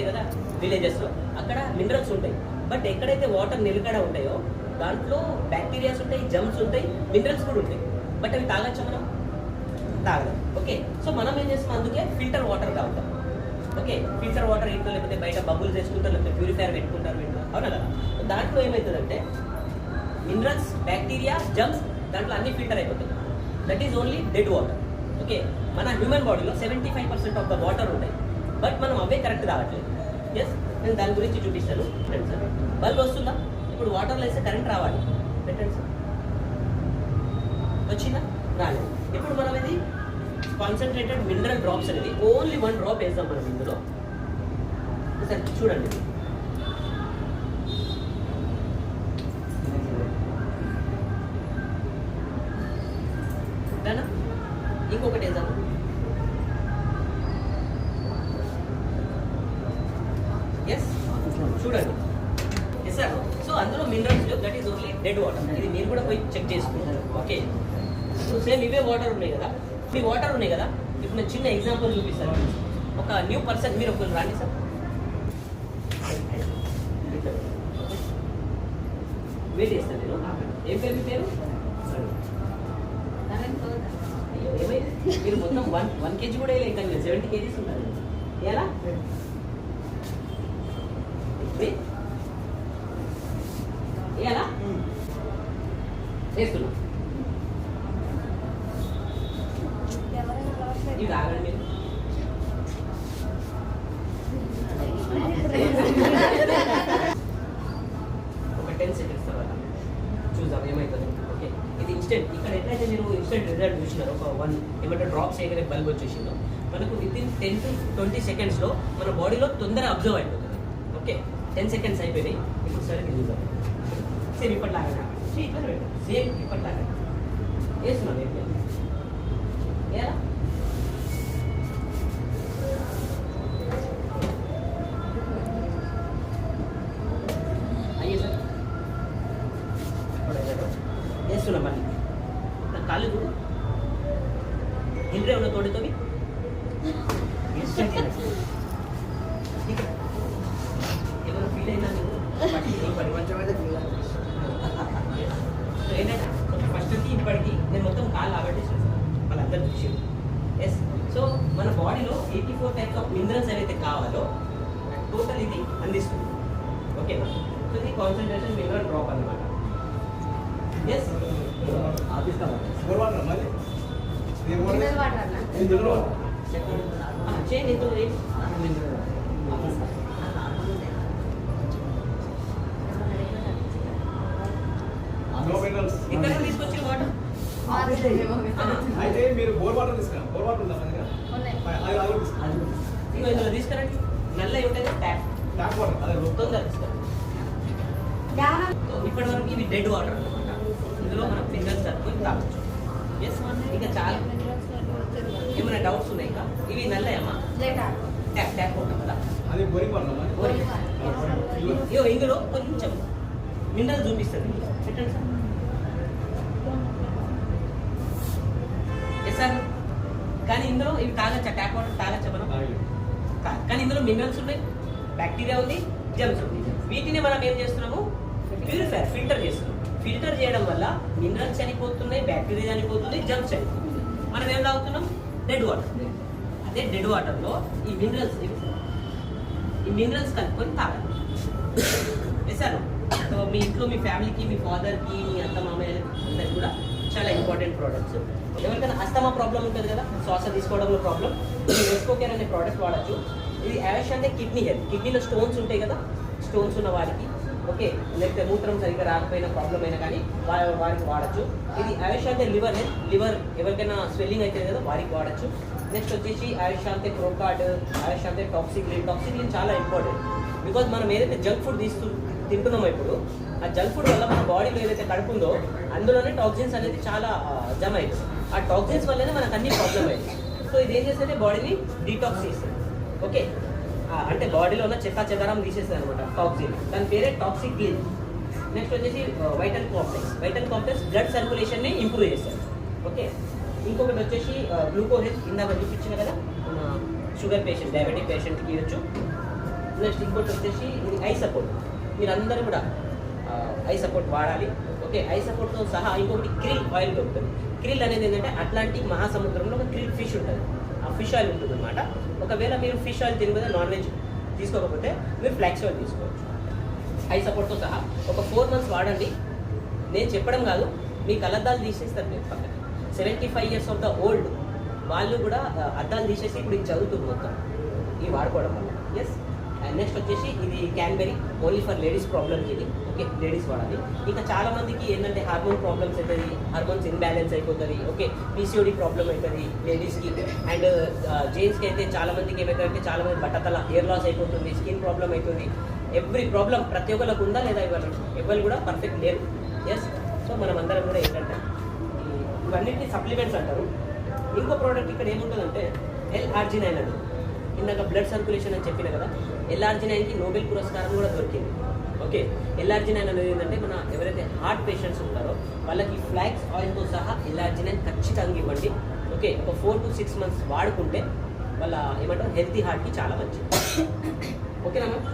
కదా విలేజెస్లో, అక్కడ మినరల్స్ ఉంటాయి. బట్ ఎక్కడైతే వాటర్ నిలకడ ఉంటాయో దాంట్లో బ్యాక్టీరియాస్ ఉంటాయి, జమ్స్ ఉంటాయి, మినరల్స్ కూడా ఉంటాయి. బట్ అవి తాగొచ్చా మనం? తాగలేం. ఓకే, సో మనం ఏం చేస్తాం, అందుకే ఫిల్టర్ వాటర్ తాగుతాం. ఓకే, ఫిల్టర్ వాటర్ ఇంట్లో లేకపోతే బయట బబుల్స్ వేసుకుంటారు, లేకపోతే ప్యూరిఫైర్ పెట్టుకుంటారు ఇంట్లో, అవునా కదా. దాంట్లో ఏమవుతుందంటే మినరల్స్, బ్యాక్టీరియా, జమ్స్ దాంట్లో అన్ని ఫిల్టర్ అయిపోతుంది. That is only dead water. Okay, మన హ్యూమన్ బాడీలో 75% ఆఫ్ ద వాటర్ ఉంటాయి, బట్ మనం అవే కరెక్ట్ తాగట్లేదు. ఎస్, నేను దాని గురించి చూపిస్తాను. ఫ్రెండ్స్, బల్బ్ వస్తుందా? ఇప్పుడు వాటర్లో వేస్తే కరెంట్ రావాలి. పెట్టండి సార్. వచ్చిందా? రాలేదు. ఇప్పుడు మనం ఇది కాన్సన్ట్రేటెడ్ మినరల్ డ్రాప్స్ అనేది ఓన్లీ 1 డ్రాప్ వేద్దాం మనం ఇందులో. సార్ చూడండి, ఇంకొకటి వేద్దాము. ఎస్, చూడండి. Yes sir. సో అందులో minerals, that is only dead water. ఇది మీరు కూడా పోయి చెక్ చేసుకుంటారు. ఓకే, సో సేమ్ ఇవే వాటర్ ఉన్నాయి కదా, ఈ వాటర్ ఉన్నాయి కదా. ఇప్పుడు నేను చిన్న ఎగ్జాంపుల్ చూపిస్తాను. ఒక న్యూ పర్సన్, మీరు ఒకరు రాండి సార్. వెయిట్ చేస్తాను నేను. ఏం పేరు మీ పేరు? ఏమైంది? మీరు మొత్తం 1 kg కూడా వేయలేదు, ఇంకా 70 kgs ఉన్నారు. ఎలా ఎలా వేస్తున్నా? ఇవి ఆగండి మీరు. ఒక 10 seconds తర్వాత చూద్దాం ఏమవుతుంది. ఓకే, ఇది ఇన్స్టెంట్. ఇక్కడ ఎట్లయితే మీరు ఇన్స్టెంట్ రిజల్ట్ చూసినారు, ఒక 1 ఏమంటే డ్రాప్స్ చేయగలిగే బల్బ్ వచ్చేసిందో, మనకు వితిన్ 10 to 20 secondsలో మన బాడీలో తొందర అబ్జర్వ్ అయిపోతుంది. ఓకే, 10 seconds అయిపోయినాయి. ఇప్పుడు సరే చూద్దాం. సేమ్ ఇప్పటిలాగా, సేమ్ ఇప్పటిలాగా వేస్తున్నాను. ఎలా అయ్యే సార్ వేస్తున్నా. మళ్ళీ నా కాళ్ళు కూడా ఇంద్రే ఉన్న తోడితోవి ఎవరు ఫీల్ అయినా ఏంటంటే ఫస్ట్ నుంచి ఇప్పటికి నేను మొత్తం కాళ్ళు ఆబట్టేసాను సార్, వాళ్ళందరూ చూసి. ఎస్, సో మన బాడీలో 84 టైప్స్ ఆఫ్ మినరల్స్ ఏవైతే కావాలో టోటల్ ఇది అందిస్తుంది. ఓకేనా? సో ఇది కాన్సన్ట్రేషన్ మినరల్ డ్రాప్ అనమాట. ఎస్, చేయండి. ఇక్కడ తీసుకొచ్చి వాటర్ అయితే మీరు బోర్ వాటర్ తీసుకురా. బోర్ వాటర్ ఉందా? ఇందులో తీసుకురండి. నల్ల ఉంటాయి ట్యాప్ వాటర్, అదే తొందరగా తీసుకురండి. ఇప్పటి వరకు ఇవి డెడ్ వాటర్ అనమాట. ఇందులో మనం ఫింగర్స్ తట్టుకొని తాగొచ్చు. ఎస్, ఇంకా చాలా ఏమైనా డౌట్స్ ఉన్నాయి ఇంకా? ఇవి నల్లయమ్మా, ట్యాప్ ట్యాప్ ఉంటాం కదా, అది బోరింగ్ వాటర్. ఇగో ఇందులో కొంచెం మినరల్ చూపిస్తుంది. పెట్టండి సార్. Yes sir. కానీ ఇందులో ఇవి తాగచ్చా? ట్యాప్ వాటర్ తాగచ్చా మనం? కానీ ఇందులో మినరల్స్ ఉన్నాయి, బ్యాక్టీరియా ఉంది, జమ్స్ ఉంది. వీటిని మనం ఏం చేస్తున్నాము? ప్యూరిఫైర్, ఫిల్టర్ చేస్తున్నాం. ఫిల్టర్ చేయడం వల్ల మినరల్స్ చనిపోతున్నాయి, బ్యాక్టీరియా చనిపోతుంది, జమ్స్ చనిపోతుంది. మనం ఏం తాగుతున్నాం? Dead water. అదే డెడ్ వాటర్లో ఈ మినరల్స్ కలుపుకొని తాగాలి. వేసాను. సో మీ ఇంట్లో మీ ఫ్యామిలీకి, మీ ఫాదర్కి, మీ అత్త మామయ్య అందరికి కూడా చాలా ఇంపార్టెంట్ ప్రోడక్ట్స్. ఎవరికైనా అస్తమా ప్రాబ్లం ఉంటుంది కదా, శ్వాస తీసుకోవడంలో ప్రాబ్లం, ఈ రెస్కోకేర్ అనే ప్రోడక్ట్ వాడచ్చు. ఇది యాష్ అంటే కిడ్నీ హెల్త్, కిడ్నీలో స్టోన్స్ ఉంటాయి కదా, స్టోన్స్ ఉన్న వారికి, ఓకే, లేకపోతే మూత్రం సరిగ్గా రాకపోయిన ప్రాబ్లం అయినా కానీ వారికి వాడచ్చు. ఇది ఆయుష్ అంటే లివర్ హెల్త్, లివర్ ఎవరికైనా స్వెల్లింగ్ అవుతుంది కదా వారికి వాడచ్చు. నెక్స్ట్ వచ్చేసి ఆయుష్ అంటే క్రోకార్డ్, ఆయుష్ అంటే టాక్సిక్లిన్. టాక్సిక్లిన్ చాలా ఇంపార్టెంట్, బికాజ్ మనం ఏదైతే జంక్ ఫుడ్ తింటున్నామో ఇప్పుడు, ఆ జంక్ ఫుడ్ వల్ల మన బాడీలో ఏదైతే కడుపుందో అందులోనే టాక్సిన్స్ అనేది చాలా జమ అవుతుంది. ఆ టాక్సిన్స్ వల్లనే మనకు అన్ని ప్రాబ్లం అయింది. సో ఇది ఏం చేస్తుంది? బాడీని డీటాక్స్ చేస్తుంది. ఓకే, అంటే బాడీలో ఉన్న చెదారం తీసేస్తుంది అనమాట టాక్సిన్. దాని పేరే టాక్సిక్ క్లీన్. నెక్స్ట్ వచ్చేసి vital complex. Vital complex blood సర్క్యులేషన్ని ఇంప్రూవ్ చేస్తారు. ఓకే, ఇంకొకటి వచ్చేసి గ్లూకోహెచ్. ఇందాక చూపించిన కదా, మన షుగర్ పేషెంట్, డయాబెటిక్ పేషెంట్కి ఇవ్వచ్చు. నెక్స్ట్ ఇంకోటి వచ్చేసి ఇది ఐ సపోర్ట్. మీరందరూ కూడా ఐ సపోర్ట్ వాడాలి. ఓకే, ఐ సపోర్ట్తో సహా ఇంకొకటి క్రిల్ ఆయిల్ దొరుకుతుంది. క్రిల్ అనేది ఏంటంటే అట్లాంటిక్ మహాసముద్రంలో ఒక క్రిల్ ఫిష్ ఉంటుంది. ఆ ఫిష్ ఆయిల్ ఉంటుంది అనమాట. ఒకవేళ మీరు ఫిష్ ఆయిల్ తిని కదా నాన్ వెజ్ తీసుకోకపోతే మీరు ఫ్లాక్స్ ఆయిల్ తీసుకోవచ్చు. ఐ సపోర్ట్తో సహా ఒక 4 months వాడండి. నేను చెప్పడం కాదు, మీ కళ్ళద్దాలు తీసేస్తారు మీరు పక్కన. 75 years ఆఫ్ ద ఓల్డ్ వాళ్ళు కూడా అద్దాలు తీసేసి ఇప్పుడు ఇది చదువుతుంది మొత్తం ఇవి వాడుకోవడం వల్ల. ఎస్. అండ్ నెక్స్ట్ వచ్చేసి ఇది క్యాన్బెరీ, ఓన్లీ ఫర్ లేడీస్ ప్రాబ్లమ్కి ఇది. ఓకే, లేడీస్ వాడాలి. ఇంకా చాలా మందికి ఏంటంటే హార్మోన్ ప్రాబ్లమ్స్ అవుతుంది, హార్మోన్స్ ఇన్బ్యాలెన్స్ అయిపోతుంది. ఓకే, పీసీఓడి ప్రాబ్లం అవుతుంది లేడీస్కి. అండ్ జెంట్స్కి అయితే చాలా మందికి ఏమవుతుందంటే చాలా మంది బట్టతల హెయిర్ లాస్ అయిపోతుంది, స్కిన్ ప్రాబ్లం అవుతుంది. ఎవ్రీ ప్రాబ్లం ప్రతి ఒక్కరికి ఉందా లేదా ఎవరు కూడా పర్ఫెక్ట్ లేరు. ఎస్. సో మనం అందరం కూడా ఏంటంటే ఇవన్నిటిని సప్లిమెంట్స్ అంటారు. ఇంకో ప్రోడక్ట్ ఇక్కడ ఏముంటుందంటే L-arginine అని. ఇందాక బ్లడ్ సర్క్యులేషన్ అని చెప్పిన కదా, L-arginineకి నోబెల్ పురస్కారం కూడా దొరికింది. ఓకే, L-arginine అనేది ఏంటంటే మన ఎవరైతే హార్ట్ పేషెంట్స్ ఉంటారో వాళ్ళకి ఫ్లాక్స్ ఆయిల్తో సహా L-arginine ఖచ్చితంగా ఇవ్వండి. ఓకే, ఒక 4 to 6 months వాడుకుంటే వాళ్ళ ఏమంటారు హెల్తీ హార్ట్కి చాలా మంచిది. ఓకేనా మ్యామ్?